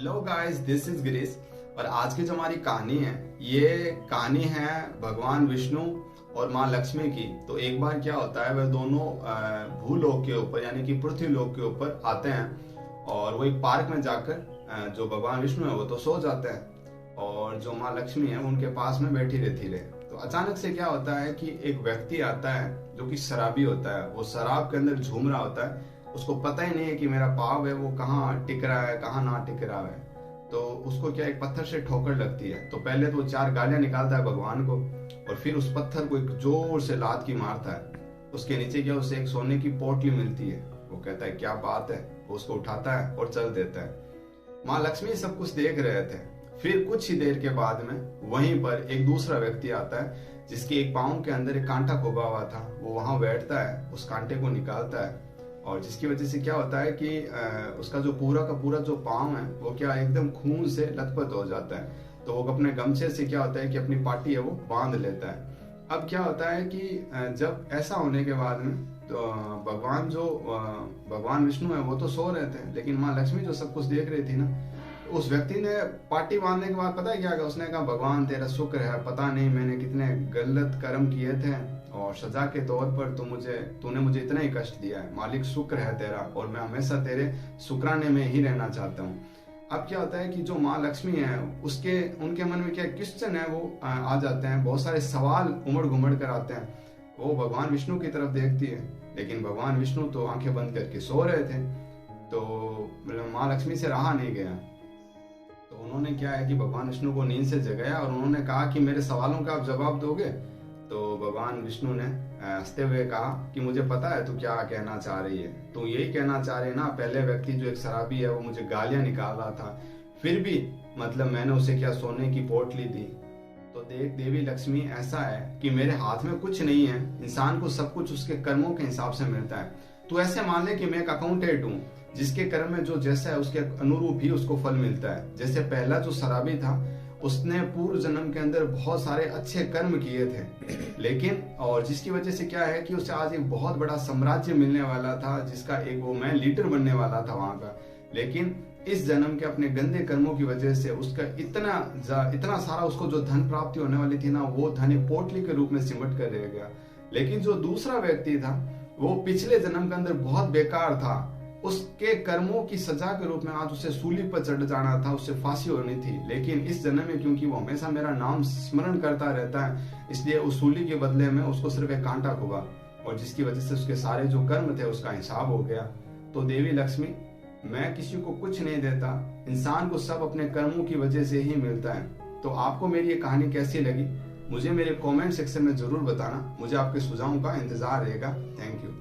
Hello guys, this is Girish. और आज की जो हमारी कहानी है, ये कहानी है भगवान विष्णु और माँ लक्ष्मी की। तो एक बार क्या होता है, वह दोनों भूलोक के ऊपर यानी कि पृथ्वी लोक के ऊपर आते हैं और वो एक पार्क में जाकर जो भगवान विष्णु है वो तो सो जाते हैं और जो माँ लक्ष्मी है उनके पास में बैठी रहती है। तो अचानक से क्या होता है कि एक व्यक्ति आता है जो कि शराबी होता है। वो शराब के अंदर झूम रहा होता है, उसको पता ही नहीं है कि मेरा पाव है वो कहाँ टिक रहा है कहाँ ना टिक रहा है। तो उसको क्या एक पत्थर से ठोकर लगती है। तो पहले तो 4 गालियां निकालता है भगवान को और फिर उस पत्थर को एक जोर से लात की मारता है। उसके नीचे क्या उसे एक सोने की पोटली मिलती है। वो कहता है क्या बात है, वो उसको उठाता है और चल देता है। माँ लक्ष्मी सब कुछ देख रहे थे। फिर कुछ ही देर के बाद में वहीं पर एक दूसरा व्यक्ति आता है जिसके एक पाँव के अंदर एक कांटा खुबा हुआ था। वो वहां बैठता है, उस कांटे को निकालता है और जिसकी वजह से क्या होता है कि उसका जो पूरा का पूरा जो पाँव है वो क्या एकदम खून से लथपथ हो जाता है। तो वो अपने गमछे से क्या होता है कि अपनी पाटी है वो बांध लेता है। अब क्या होता है कि जब ऐसा होने के बाद में तो भगवान विष्णु है वो तो सो रहे थे, लेकिन माँ लक्ष्मी जो सब कुछ देख रही थी ना, उस व्यक्ति ने पार्टी बांधने के बाद पता है क्या कहा? उसने कहा भगवान तेरा शुक्र है, पता नहीं मैंने कितने गलत कर्म किए थे और सजा के तौर पर तूने मुझे इतना ही कष्ट दिया है। मालिक शुक्र है तेरा और मैं हमेशा तेरे शुक्राने में ही रहना चाहता हूँ। अब क्या होता है कि जो माँ लक्ष्मी है उनके मन में क्या क्वेश्चन है वो आ जाते हैं, बहुत सारे सवाल उमड़ घुमड़ कर आते हैं। वो भगवान विष्णु की तरफ देखती है, लेकिन भगवान विष्णु तो आंखें बंद करके सो रहे थे। तो माँ लक्ष्मी से रहा नहीं गया। तो उन्होंने क्या है कि भगवान विष्णु को नींद से जगाया और उन्होंने कहा कि मेरे सवालों का आप जवाब दोगे। तो भगवान विष्णु ने हंसते हुए कहा कि मुझे पता है तू क्या कहना चाह रही है। तू यही कहना चाह रही है ना, पहले व्यक्ति जो एक शराबी है वो मुझे गालियां निकाल रहा था, फिर भी मतलब मैंने उसे क्या सोने की पोटली दी। तो देख देवी लक्ष्मी, ऐसा है कि मेरे हाथ में कुछ नहीं है, इंसान को सब कुछ उसके कर्मों के हिसाब से मिलता है। तू ऐसे मान ले कि मैं एक अकाउंटेंट हूँ, जिसके कर्म में जो जैसा है उसके अनुरूप ही उसको फल मिलता है। जैसे पहला जो शराबी था उसने पूर्व जन्म के अंदर बहुत सारे अच्छे कर्म किए थे, लेकिन और जिसकी वजह से क्या है कि उसे आज एक बहुत बड़ा साम्राज्य मिलने वाला था, जिसका एक वो मैं लीडर बनने वाला था वहां का। लेकिन इस जन्म के अपने गंदे कर्मों की वजह से उसका इतना सारा उसको जो धन प्राप्ति होने वाली थी ना, वो धन एक पोटली के रूप में सिमट कर रह गया। लेकिन जो दूसरा व्यक्ति था वो पिछले जन्म के अंदर बहुत बेकार था, उसके कर्मों की सजा के रूप में आज उसे सूली पर चढ़ जाना था, उससे फांसी होनी थी। लेकिन इस जन्म में क्योंकि वो हमेशा मेरा नाम स्मरण करता रहता है, इसलिए उस सूली के बदले में उसको सिर्फ एक कांटा खुबा और जिसकी वजह से उसके सारे जो कर्म थे उसका हिसाब हो गया। तो देवी लक्ष्मी, मैं किसी को कुछ नहीं देता, इंसान को सब अपने कर्मों की वजह से ही मिलता है। तो आपको मेरी ये कहानी कैसी लगी मुझे मेरे कमेंट सेक्शन में जरूर बताना। मुझे आपके सुझावों का इंतजार रहेगा। Thank you.